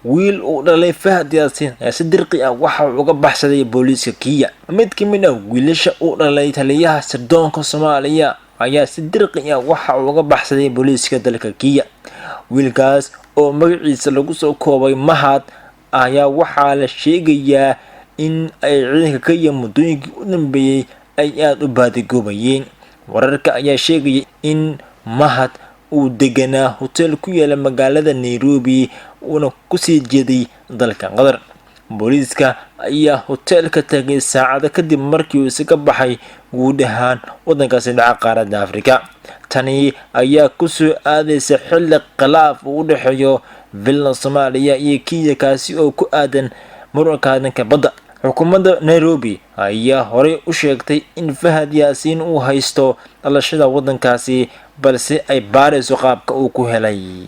wiil uu dhalay Fahad Yaasiin ayaa si dirqi ah waxa uu uga baxsaday booliiska Kenya. Mid ka mid ah wiilasha uu dhalay taliyaha sirdoonka Soomaaliya ayaa si dirqi ah waxa uu uga baxsaday booliiska dalka Kenya. Wiilkaas oo magaciisa lagu soo koobay Mahad ayaa waxaa la sheegayaa in ay ciidanka Kenya muddooyinkii u dambeeyay ay aad u baadigoobayeen. Wararka ayaa sheegaya in Mahad uu deganaa hotel ku yaala magaalada Nairobi uuna ku sii jeeday dalka Qatar. Booliiska ayaa hotelka tagay saacado kadib markii uu iska baxay guud ahaan waddankaasi dhaca qaaradda Afrika. Tani ayaa ku soo aadaysa xilli khilaaf u dhexeeyo Villa Soomaaliya iyo Kenya kaasi oo ku aadan muranka dhanka badda. Xukuumadda Nairobi ayaa horey u sheegtay in Fahad Yaasiin uu haysto dhalashada waddankaasi balse ay baarayso qaabka uu ku helay.